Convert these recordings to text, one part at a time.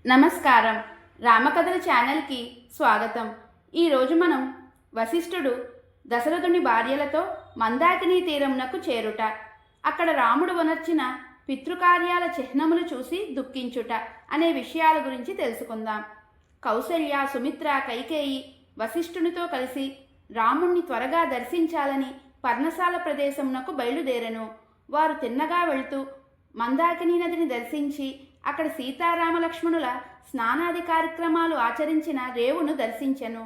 నమస్కారం. రామకథల ఛానల్కి స్వాగతం. ఈరోజు మనం వశిష్ఠుడు దశరథుని భార్యలతో మందాకినీ తీరమునకు చేరుట, అక్కడ రాముడు వనర్చిన పితృకార్యాల చిహ్నములు చూసి దుఃఖించుట అనే విషయాల గురించి తెలుసుకుందాం. కౌసల్య, సుమిత్ర, కైకేయి వశిష్ఠునితో కలిసి రాముణ్ణి త్వరగా దర్శించాలని పర్ణశాల ప్రదేశమునకు బయలుదేరెను. వారు తిన్నగా వెళుతూ మందాకినీ నదిని దర్శించి అక్కడ సీతారామలక్ష్మణుల స్నానాది కార్యక్రమాలు ఆచరించిన రేవును దర్శించెను.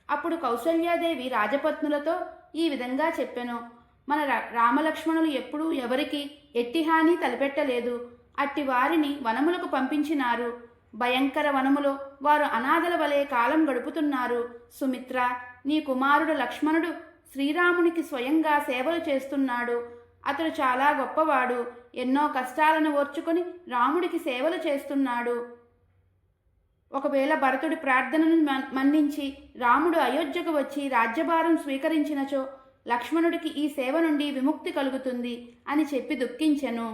అప్పుడు కౌసల్యాదేవి రాజపత్నులతో ఈ విధంగా చెప్పెను: మన రామలక్ష్మణులు ఎప్పుడూ ఎవరికి ఎట్టి హాని తలపెట్టలేదు. అట్టి వారిని వనములకు పంపించినారు. భయంకర వనములో వారు అనాథల వలె కాలం గడుపుతున్నారు. సుమిత్ర, నీ కుమారుడు లక్ష్మణుడు శ్రీరామునికి స్వయంగా సేవలు చేస్తున్నాడు. అతడు చాలా గొప్పవాడు. ఎన్నో కష్టాలను ఓర్చుకొని రాముడికి సేవలు చేస్తున్నాడు. ఒకవేళ భరతుడి ప్రార్థనను మన్నించి రాముడు అయోధ్యకు వచ్చి రాజ్యభారం స్వీకరించినచో లక్ష్మణుడికి ఈ సేవ నుండి విముక్తి కలుగుతుంది అని చెప్పి దుఃఖించెను.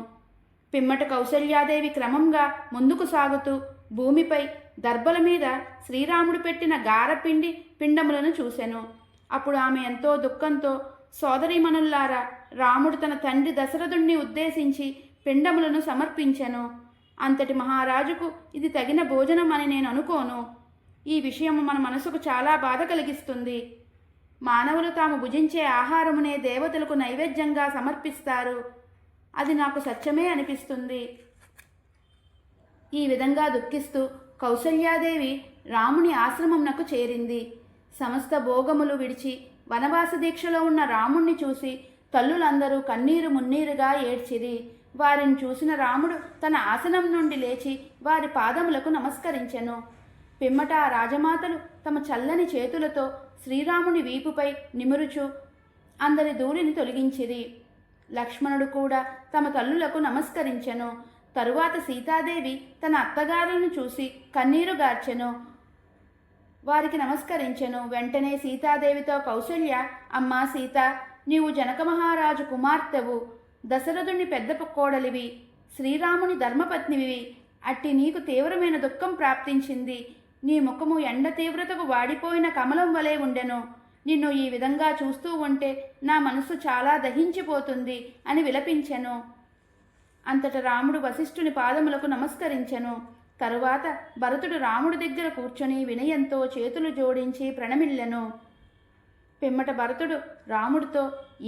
పిమ్మట కౌసల్యాదేవి క్రమంగా ముందుకు సాగుతూ భూమిపై దర్భల మీద శ్రీరాముడు పెట్టిన గారపిండి పిండములను చూసెను. అప్పుడు ఆమె ఎంతో దుఃఖంతో, సోదరీమణుల్లారా, రాముడు తన తండ్రి దశరథుణ్ణి ఉద్దేశించి పిండములను సమర్పించెను. అంతటి మహారాజుకు ఇది తగిన భోజనం అని నేను అనుకోను. ఈ విషయం మన మనసుకు చాలా బాధ కలిగిస్తుంది. మానవులు తాము భుజించే ఆహారమునే దేవతలకు నైవేద్యంగా సమర్పిస్తారు. అది నాకు సత్యమే అనిపిస్తుంది. ఈ విధంగా దుఃఖిస్తూ కౌసల్యాదేవి రాముని ఆశ్రమమునకు చేరింది. సమస్త భోగములు విడిచి వనవాస దీక్షలో ఉన్న రాముణ్ణి చూసి తల్లులందరూ కన్నీరు మున్నీరుగా ఏడ్చిరి. వారిని చూసిన రాముడు తన ఆసనం నుండి లేచి వారి పాదములకు నమస్కరించెను. పిమ్మట ఆ రాజమాతలు తమ చల్లని చేతులతో శ్రీరాముని వీపుపై నిమురుచు అందరి ధూళిని తొలగించిరి. లక్ష్మణుడు కూడా తమ తల్లులకు నమస్కరించెను. తరువాత సీతాదేవి తన అత్తగారులను చూసి కన్నీరు గార్చెను. వారికి నమస్కరించెను. వెంటనే సీతాదేవితో కౌసల్య, అమ్మా సీత, నీవు జనక మహారాజు కుమార్తెవు, దశరథుని పెద్ద కోడలివి, శ్రీరాముని ధర్మపత్నివి. అట్టి నీకు తీవ్రమైన దుఃఖం ప్రాప్తించింది. నీ ముఖము ఎండ తీవ్రతకు వాడిపోయిన కమలం వలె ఉండెను. నిన్ను ఈ విధంగా చూస్తూ ఉంటే నా మనసు చాలా దహించిపోతుంది అని విలపించెను. అంతట రాముడు వశిష్ఠుని పాదములకు నమస్కరించెను. తరువాత భరతుడు రాముడి దగ్గర కూర్చొని వినయంతో చేతులు జోడించి ప్రణమిల్లెను. పిమ్మట భరతుడు రాముడితో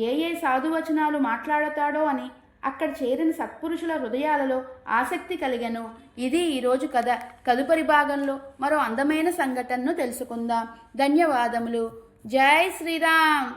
ఏ సాధువచనాలు మాట్లాడతాడో అని అక్కడ చేరిన సత్పురుషుల హృదయాలలో ఆసక్తి కలిగెను. ఇది ఈరోజు కథ. తదుపరి భాగంలో మరో అందమైన సంఘటనను తెలుసుకుందాం. ధన్యవాదములు. జై శ్రీరామ్.